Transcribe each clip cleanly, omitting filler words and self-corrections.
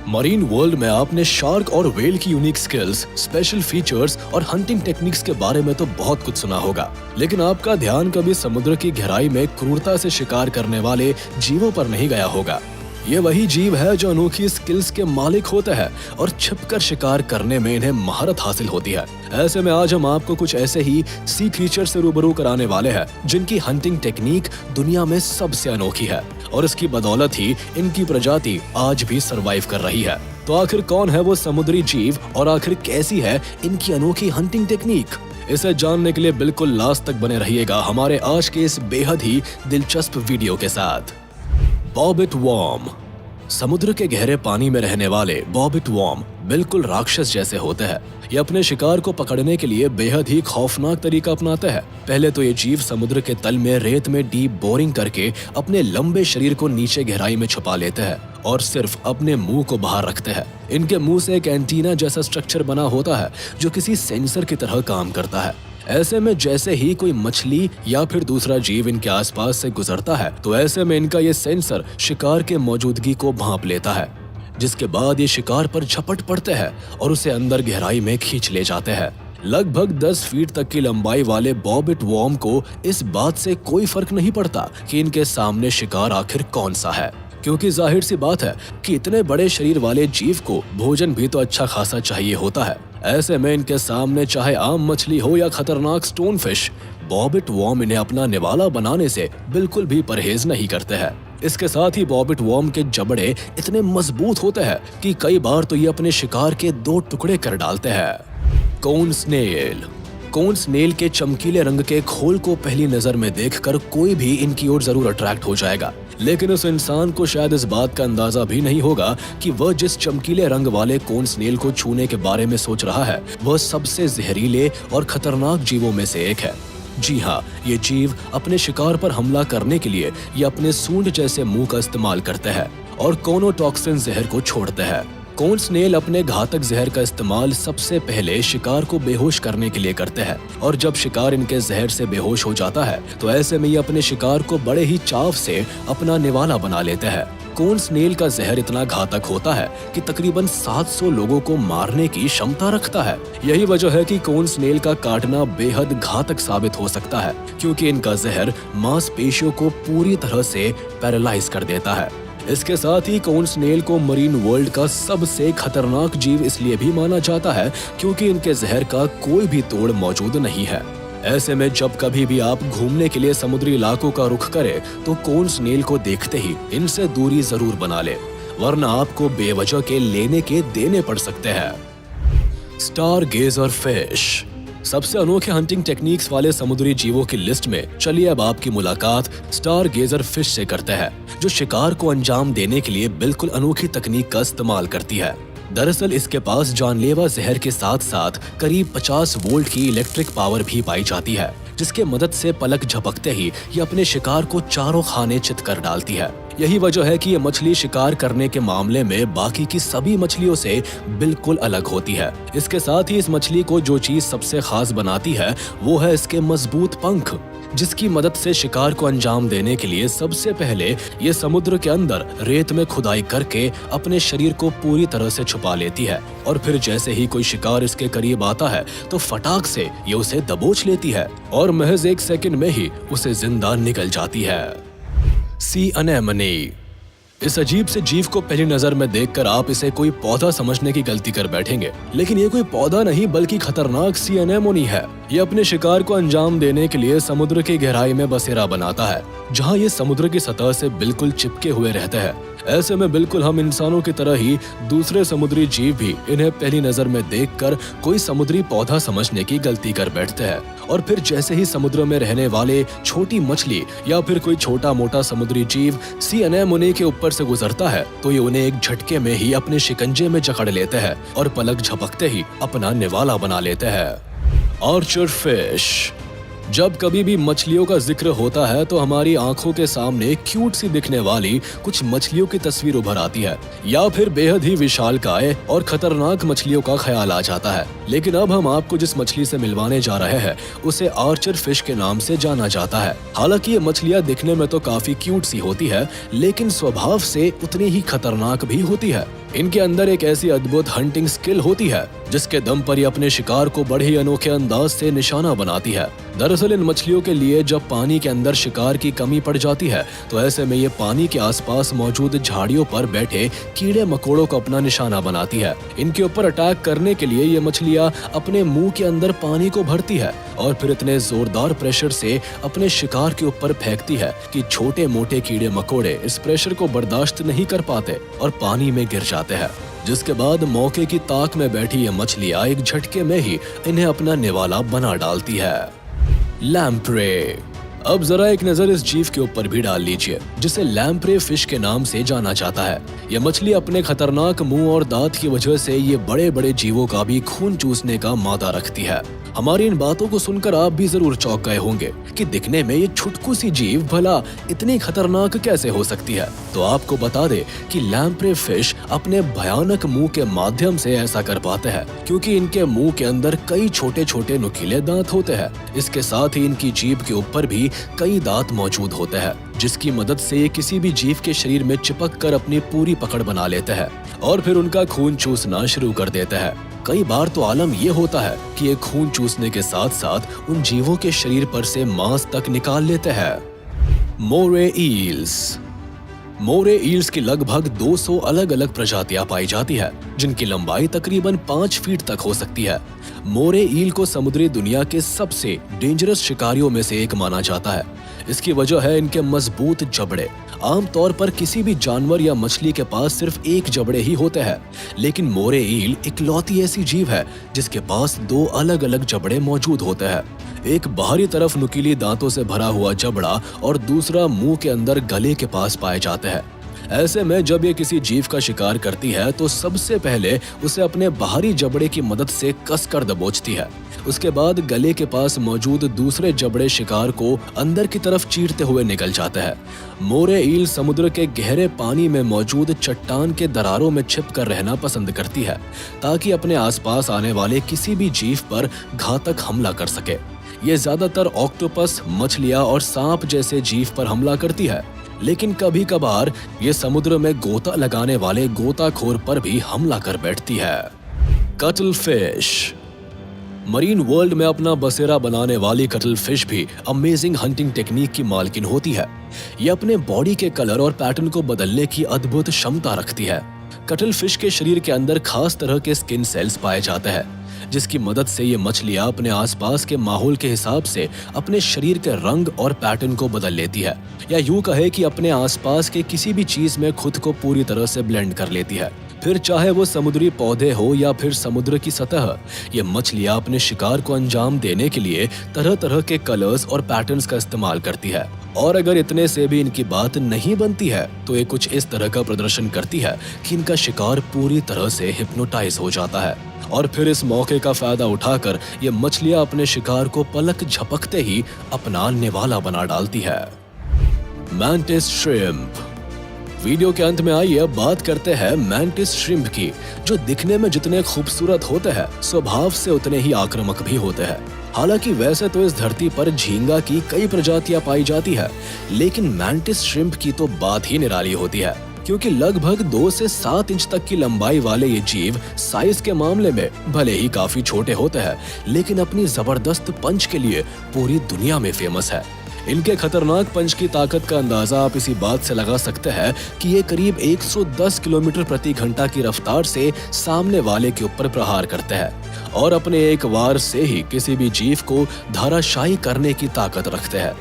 Marine world में आपने shark और व्हेल की यूनिक स्किल्स, स्पेशल फीचर्स और हंटिंग टेक्निक्स के बारे में तो बहुत कुछ सुना होगा, लेकिन आपका ध्यान कभी समुद्र की गहराई में क्रूरता से शिकार करने वाले जीवों पर नहीं गया होगा। ये वही जीव है जो अनोखी स्किल्स के मालिक होते हैं और छिपकर शिकार करने में इन्हें महारत हासिल होती है। ऐसे में आज हम आपको कुछ ऐसे ही सी क्रीचर से रूबरू कराने वाले हैं जिनकी हंटिंग टेक्निक दुनिया में सबसे अनोखी है और इसकी बदौलत ही इनकी प्रजाति आज भी सरवाइव कर रही है। तो आखिर कौन है वो समुद्री जीव और आखिर कैसी है इनकी अनोखी हंटिंग टेक्निक? इसे जानने के लिए बिल्कुल लास्ट तक बने रहिएगा हमारे आज के इस बेहद ही दिलचस्प वीडियो के साथ। बॉबिट वॉर्म। समुद्र के गहरे पानी में रहने वाले बॉबिट वॉर्म बिल्कुल राक्षस जैसे होते हैं। ये अपने शिकार को पकड़ने के लिए बेहद ही खौफनाक तरीका अपनाते हैं। पहले तो ये जीव समुद्र के तल में रेत में डीप बोरिंग करके अपने लंबे शरीर को नीचे गहराई में छुपा लेते हैं और सिर्फ अपने मुंह को बाहर रखते हैं। इनके मुंह से एक एंटीना जैसा स्ट्रक्चर बना होता है जो किसी सेंसर की तरह काम करता है। ऐसे में जैसे ही कोई मछली या फिर दूसरा जीव इनके आसपास से गुजरता है तो ऐसे में इनका ये सेंसर शिकार के मौजूदगी को भांप लेता है, जिसके बाद ये शिकार पर झपट पड़ते हैं और उसे अंदर गहराई में खींच ले जाते हैं। लगभग 10 फीट तक की लंबाई वाले बॉबिट वॉर्म को इस बात से कोई फर्क नहीं पड़ता कि इनके सामने शिकार आखिर कौन सा है, क्योंकि जाहिर सी बात है कि इतने बड़े शरीर वाले जीव को भोजन भी तो अच्छा खासा चाहिए होता है। ऐसे में इनके सामने चाहे आम मछली हो या खतरनाक स्टोन फिश, बॉबिट वॉर्म इन्हें अपना निवाला बनाने से बिल्कुल भी परहेज नहीं करते हैं। इसके साथ ही बॉबिट वॉर्म के जबड़े इतने मजबूत होते हैं कि कई बार तो ये अपने शिकार के 2 टुकड़े कर डालते हैं। कोन स्नेल। कोन स्नेल के चमकीले रंग के खोल को पहली नजर में देखकर कोई भी इनकी ओर जरूर अट्रैक्ट हो जाएगा, लेकिन उस इंसान को शायद इस बात का अंदाजा भी नहीं होगा कि वह जिस चमकीले रंग वाले कोन स्नेल को छूने के बारे में सोच रहा है वह सबसे जहरीले और खतरनाक जीवों में से एक है। जी हाँ, ये जीव अपने शिकार पर हमला करने के लिए ये अपने सूंड जैसे मुंह का इस्तेमाल करते हैं और कोनोटॉक्सिन जहर को छोड़ते हैं। कोन स्नेल अपने घातक जहर का इस्तेमाल सबसे पहले शिकार को बेहोश करने के लिए करते हैं और जब शिकार इनके जहर से बेहोश हो जाता है तो ऐसे में ये अपने शिकार को बड़े ही चाव से अपना निवाला बना लेते हैं। कोन स्नेल का जहर इतना घातक होता है कि तकरीबन 700 लोगों को मारने की क्षमता रखता है। यही वजह है कि कोन स्नेल का काटना बेहद घातक साबित हो सकता है, क्योंकि इनका जहर मांसपेशियों को पूरी तरह से पैरालाइज कर देता है। इसके साथ ही कोन स्नेल को मरीन वर्ल्ड का सबसे खतरनाक जीव इसलिए भी माना जाता है क्योंकि इनके जहर का कोई भी तोड़ मौजूद नहीं है। ऐसे में जब कभी भी आप घूमने के लिए समुद्री इलाकों का रुख करें तो कोन स्नेल को देखते ही इनसे दूरी जरूर बना ले, वरना आपको बेवजह के लेने के देने पड़ सकते हैं। Stargazer fish. सबसे अनोखे हंटिंग टेक्निक्स वाले समुद्री जीवों की लिस्ट में चलिए अब आपकी मुलाकात स्टारगेजर फिश से करते हैं, जो शिकार को अंजाम देने के लिए बिल्कुल अनोखी तकनीक का इस्तेमाल करती है। दरअसल इसके पास जानलेवा जहर के साथ साथ करीब 50 वोल्ट की इलेक्ट्रिक पावर भी पाई जाती है, जिसके मदद से पलक झपकते ही ये अपने शिकार को चारों खाने चित कर डालती है। यही वजह है कि ये मछली शिकार करने के मामले में बाकी की सभी मछलियों से बिल्कुल अलग होती है। इसके साथ ही इस मछली को जो चीज सबसे खास बनाती है वो है इसके मजबूत पंख, जिसकी मदद से शिकार को अंजाम देने के लिए सबसे पहले ये समुद्र के अंदर रेत में खुदाई करके अपने शरीर को पूरी तरह से छुपा लेती है और फिर जैसे ही कोई शिकार इसके करीब आता है तो फटाक से ये उसे दबोच लेती है और महज 1 सेकंड में ही उसे जिंदा निकल जाती है। सी अनेमोनी। इस अजीब से जीव को पहली नजर में देखकर आप इसे कोई पौधा समझने की गलती कर बैठेंगे, लेकिन ये कोई पौधा नहीं बल्कि खतरनाक सी अनेमोनी है। ये अपने शिकार को अंजाम देने के लिए समुद्र की गहराई में बसेरा बनाता है, जहाँ ये समुद्र की सतह से बिल्कुल चिपके हुए रहते हैं। ऐसे में बिल्कुल हम इंसानों की तरह ही दूसरे समुद्री जीव भी इन्हें पहली नजर में देखकर कोई समुद्री पौधा समझने की गलती कर बैठते हैं और फिर जैसे ही समुद्र में रहने वाले छोटी मछली या फिर कोई छोटा मोटा समुद्री जीव सी अनेमोनी के ऊपर से गुजरता है तो ये उन्हें एक झटके में ही अपने शिकंजे में जकड़ लेते हैं और पलक झपकते ही अपना निवाला बना लेते हैं। Archer fish. जब कभी भी मछलियों का जिक्र होता है तो हमारी आंखों के सामने क्यूट सी दिखने वाली कुछ मछलियों की तस्वीर उभर आती है या फिर बेहद ही विशालकाय और खतरनाक मछलियों का ख्याल आ जाता है। लेकिन अब हम आपको जिस मछली से मिलवाने जा रहे हैं उसे आर्चर फिश के नाम से जाना जाता है। हालांकि ये मछलियां दिखने में तो काफी क्यूट सी होती है, लेकिन स्वभाव से उतनी ही खतरनाक भी होती है। इनके अंदर एक ऐसी अद्भुत हंटिंग स्किल होती है जिसके दम पर ये अपने शिकार को बड़े ही अनोखे अंदाज से निशाना बनाती है। दरअसल इन मछलियों के लिए जब पानी के अंदर शिकार की कमी पड़ जाती है तो ऐसे में ये पानी के आसपास मौजूद झाड़ियों पर बैठे कीड़े मकोड़ों को अपना निशाना बनाती है। इनके ऊपर अटैक करने के लिए ये मछलियां अपने मुंह के अंदर पानी को भरती है और फिर इतने जोरदार प्रेशर से अपने शिकार के ऊपर फेंकती है कि छोटे मोटे कीड़े मकोड़े इस प्रेशर को बर्दाश्त नहीं कर पाते और पानी में गिर जाते हैं, जिसके बाद मौके की ताक में बैठी ये मछलियां एक झटके में ही इन्हें अपना निवाला बना डालती है। लैम्प्रे। अब जरा एक नजर इस जीव के ऊपर भी डाल लीजिए जिसे लैम्प्रे फिश के नाम से जाना जाता है। यह मछली अपने खतरनाक मुंह और दांत की वजह से ये बड़े बड़े जीवों का भी खून चूसने का मादा रखती है। हमारी इन बातों को सुनकर आप भी जरूर चौंक गए होंगे कि दिखने में ये छुटकू सी जीव भला इतनी खतरनाक कैसे हो सकती है। तो आपको बता दे कि लैम्प्रे फिश अपने भयानक मुंह के माध्यम से ऐसा कर पाते हैं क्योंकि इनके मुंह के अंदर कई छोटे छोटे नुकीले दांत होते हैं। इसके साथ ही इनकी जीभ के ऊपर भी कई दांत मौजूद होते हैं जिसकी मदद से ये किसी भी जीव के शरीर में चिपक कर अपनी पूरी पकड़ बना लेते हैं और फिर उनका खून चूसना शुरू कर देते हैं। कई बार तो आलम ये होता है कि ये खून चूसने के साथ साथ उन जीवों के शरीर पर से मांस तक निकाल लेते हैं। मोरे ईल्स। मोरे ईल्स की लगभग 200 अलग अलग प्रजातियां पाई जाती है जिनकी लंबाई तकरीबन 5 फीट तक हो सकती है। मोरे ईल को समुद्री दुनिया के सबसे डेंजरस शिकारियों में से एक माना जाता है। इसकी वजह है इनके मजबूत जबड़े। आमतौर पर किसी भी जानवर या मछली के पास सिर्फ एक जबड़े ही होते हैं, लेकिन मोरे ईल इकलौती ऐसी जीव है जिसके पास 2 अलग अलग जबड़े मौजूद होते हैं। एक बाहरी तरफ नुकीली दांतों से भरा हुआ जबड़ा और दूसरा मुंह के अंदर गले के पास पाए जाते हैं। ऐसे में जब ये किसी जीव का शिकार करती है तो सबसे पहले उसे अपने बाहरी जबड़े की मदद से कसकर दबोचती है। उसके बाद गले के पास मौजूद दूसरे जबड़े शिकार को अंदर की तरफ चीरते हुए निकल जाते हैं। मोरे ईल समुद्र के गहरे पानी में मौजूद चट्टान के दरारों में छिपकर रहना पसंद करती है ताकि अपने आसपास आने वाले किसी भी जीव पर घातक हमला कर सके। ये ज्यादातर ऑक्टोपस, मछलियां और सांप जैसे जीव पर हमला करती है, लेकिन कभी कभार ये समुद्र में गोता लगाने वाले गोताखोर पर भी हमला कर बैठती है। Cuttle fish. मरीन वर्ल्ड में अपना बसेरा बनाने वाली कटल फिश भी अमेजिंग हंटिंग टेक्निक की मालकिन होती है। ये अपने बॉडी के कलर और पैटर्न को बदलने की अद्भुत क्षमता रखती है। कटल फिश के शरीर के अंदर खास तरह के स्किन सेल्स पाए जाते हैं जिसकी मदद से ये मछलियां अपने आसपास के माहौल के हिसाब से अपने शरीर के रंग और पैटर्न को बदल लेती है, या यूं कहे कि अपने आसपास के किसी भी चीज में खुद को पूरी तरह से ब्लेंड कर लेती है। फिर चाहे वो समुद्री पौधे हो या फिर समुद्र की सतह, ये मछलियां अपने शिकार को अंजाम देने के लिए तरह तरह के कलर्स और पैटर्न्स का इस्तेमाल करती है। और अगर इतने से भी इनकी बात नहीं बनती है तो ये कुछ इस तरह का प्रदर्शन करती है कि इनका शिकार पूरी तरह से हिप्नोटाइज हो जाता है और फिर इस मौके का फायदा उठाकर ये मछलियां अपने शिकार को पलक झपकते ही अपना निवाला बना डालती है। Mantis shrimp. वीडियो के अंत में आइए अब बात करते हैं मैंटिस श्रिम्प की, जो दिखने में जितने खूबसूरत होते हैं स्वभाव से उतने ही आक्रामक भी होते हैं। हालांकि वैसे तो इस धरती पर झींगा की कई प्रजातियां पाई जाती है, लेकिन मैंटिस श्रिम्प की तो बात ही निराली होती है क्योंकि लगभग 2 से 7 इंच तक की लंबाई वाले ये जीव साइज के मामले में भले ही काफी छोटे होते हैं, लेकिन अपनी जबरदस्त पंच के लिए पूरी दुनिया में फेमस है। इनके खतरनाक पंच की ताकत का अंदाजा आप इसी बात से लगा सकते हैं कि ये करीब 110 किलोमीटर प्रति घंटा की रफ्तार से सामने वाले के ऊपर प्रहार करते हैं और अपने एक वार से ही किसी भी जीव को धाराशायी करने की ताकत रखते हैं।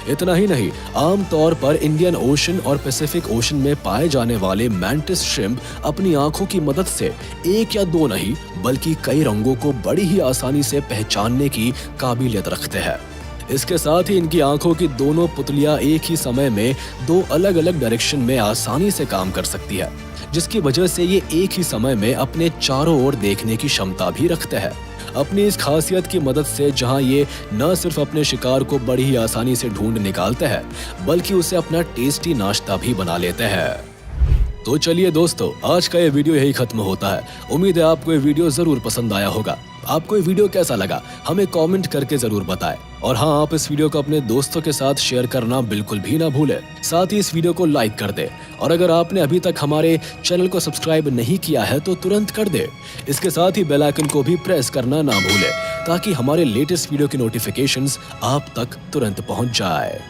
इतना ही नहीं, आमतौर पर इंडियन ओशन और पैसिफिक ओशन में पाए जाने वाले मैंटिस श्रिम्प अपनी आंखों की मदद से 1 या 2 नहीं बल्कि कई रंगों को बड़ी ही आसानी से पहचानने की काबिलियत रखते हैं। इसके साथ ही इनकी आंखों की दोनों पुतलियां एक ही समय में 2 अलग अलग डायरेक्शन में आसानी से काम कर सकती है, जिसकी वजह से ये एक ही समय में अपने चारों ओर देखने की क्षमता भी रखते हैं। अपनी इस खासियत की मदद से जहां ये न सिर्फ अपने शिकार को बड़ी ही आसानी से ढूंढ निकालते हैं, बल्कि उसे अपना टेस्टी नाश्ता भी बना लेते हैं। तो चलिए दोस्तों, आज का ये वीडियो यही खत्म होता है। उम्मीद है आपको ये वीडियो जरूर पसंद आया होगा। आपको ये वीडियो कैसा लगा हमें कमेंट करके जरूर बताएं। और हाँ, आप इस वीडियो को अपने दोस्तों के साथ शेयर करना बिल्कुल भी ना भूलें। साथ ही इस वीडियो को लाइक कर दे और अगर आपने अभी तक हमारे चैनल को सब्सक्राइब नहीं किया है तो तुरंत कर दे। इसके साथ ही बेल आइकन को भी प्रेस करना ना भूले ताकि हमारे लेटेस्ट वीडियो की नोटिफिकेशंस आप तक तुरंत पहुंच जाए।